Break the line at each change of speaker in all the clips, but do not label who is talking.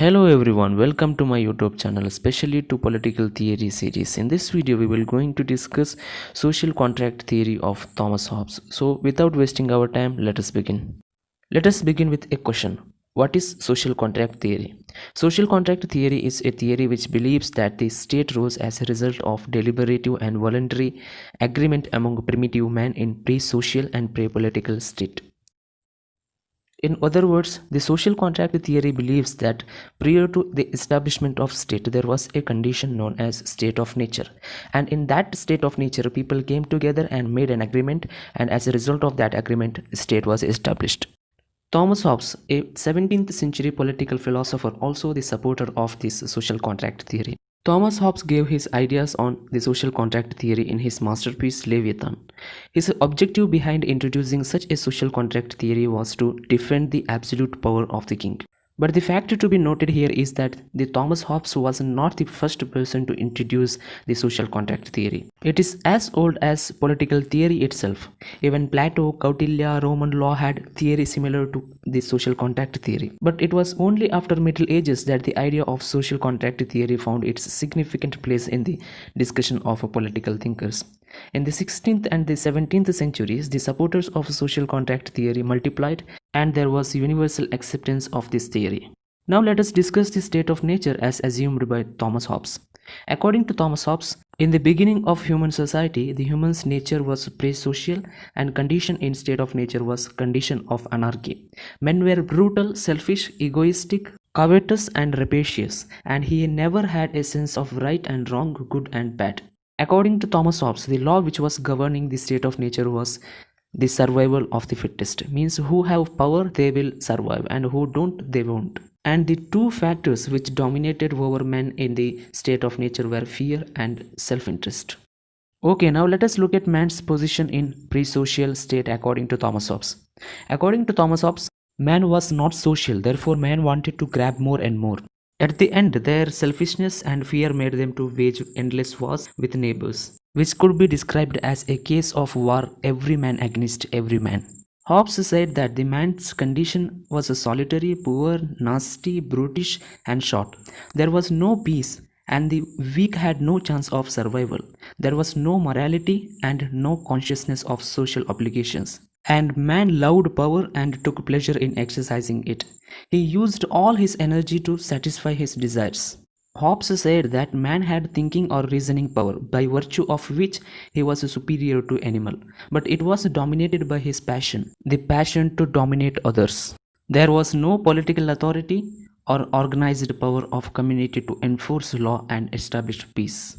Hello everyone, welcome to my YouTube channel, especially to political theory series. In this video, we will going to discuss social contract theory of Thomas Hobbes. So without wasting our time, let us begin. Let us begin with a question. What is social contract theory? Social contract theory is a theory which believes that the state rose as a result of deliberative and voluntary agreement among primitive man in pre-social and pre-political state. In other words, the social contract theory believes that prior to the establishment of state, there was a condition known as state of nature. And in that state of nature, people came together and made an agreement, and as a result of that agreement, state was established. Thomas Hobbes, a 17th century political philosopher, also the supporter of this social contract theory. Thomas Hobbes gave his ideas on the social contract theory in his masterpiece Leviathan. His objective behind introducing such a social contract theory was to defend the absolute power of the king. But the fact to be noted here is that the Thomas Hobbes was not the first person to introduce the social contract theory. It is as old as political theory itself. Even Plato, Kautilya, Roman law had theory similar to the social contract theory. But it was only after Middle Ages that the idea of social contract theory found its significant place in the discussion of political thinkers. In the 16th and the 17th centuries, the supporters of social contract theory multiplied, and there was universal acceptance of this theory. Now let us discuss the state of nature as assumed by Thomas Hobbes. According to Thomas Hobbes, in the beginning of human society, the human's nature was pre-social, and condition in state of nature was condition of anarchy. Men were brutal, selfish, egoistic, covetous and rapacious, and he never had a sense of right and wrong, good and bad. According to Thomas Hobbes, the law which was governing the state of nature was the survival of the fittest. Means who have power, they will survive, and who don't, they won't. And the two factors which dominated over men in the state of nature were fear and self-interest. Okay, now let us look at man's position in pre-social state according to Thomas Hobbes. According to Thomas Hobbes, man was not social, therefore man wanted to grab more and more. At the end, their selfishness and fear made them to wage endless wars with neighbors, which could be described as a case of war, every man against every man. Hobbes said that the man's condition was solitary, poor, nasty, brutish, and short. There was no peace, and the weak had no chance of survival. There was no morality and no consciousness of social obligations. And man loved power and took pleasure in exercising it. He used all his energy to satisfy his desires. Hobbes said that man had thinking or reasoning power, by virtue of which he was superior to animal, but it was dominated by his passion, the passion to dominate others. There was no political authority or organized power of community to enforce law and establish peace.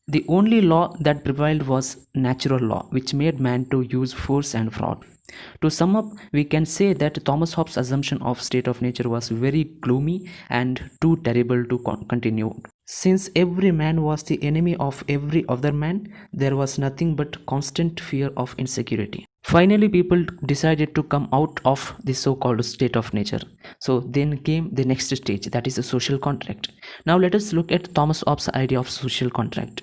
The only law that prevailed was natural law, which made man to use force and fraud. To sum up, we can say that Thomas Hobbes' assumption of state of nature was very gloomy and too terrible to continue. Since every man was the enemy of every other man, there was nothing but constant fear of insecurity. Finally, people decided to come out of the so-called state of nature. So then came the next stage, that is a social contract. Now let us look at Thomas Hobbes' idea of social contract.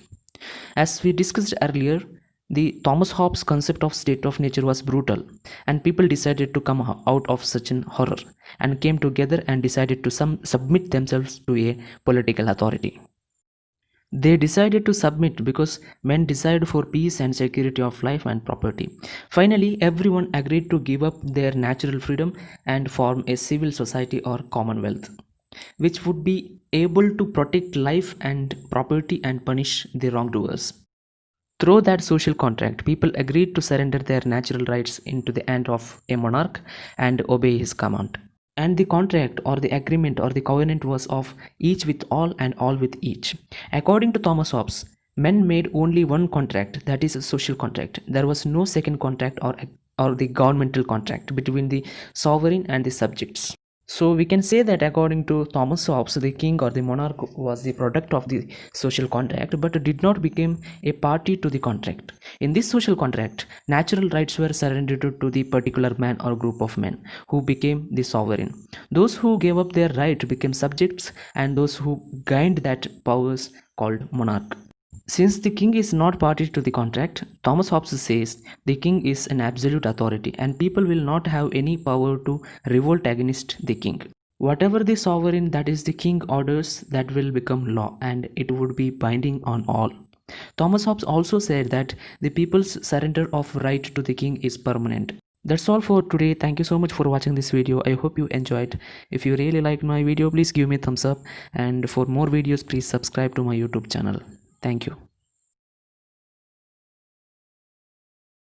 As we discussed earlier, the Thomas Hobbes concept of state of nature was brutal, and people decided to come out of such an horror and came together and decided to submit themselves to a political authority. They decided to submit because men desired for peace and security of life and property. Finally, everyone agreed to give up their natural freedom and form a civil society or commonwealth, which would be able to protect life and property and punish the wrongdoers. Through that social contract, people agreed to surrender their natural rights into the hand of a monarch and obey his command. And the contract or the agreement or the covenant was of each with all and all with each. According to Thomas Hobbes, men made only one contract, that is a social contract. There was no second contract or the governmental contract between the sovereign and the subjects. So we can say that according to Thomas Hobbes, the king or the monarch was the product of the social contract but did not become a party to the contract. In this social contract, natural rights were surrendered to the particular man or group of men who became the sovereign. Those who gave up their right became subjects, and those who gained that powers called monarch. Since the king is not party to the contract, Thomas Hobbes says the king is an absolute authority and people will not have any power to revolt against the king. Whatever the sovereign, that is the king, orders, that will become law, and it would be binding on all. Thomas Hobbes also said that the people's surrender of right to the king is permanent. That's all for today. Thank you so much for watching this video. I hope you enjoyed. If you really liked my video, please give me a thumbs up, and for more videos please subscribe to my YouTube channel. Thank you.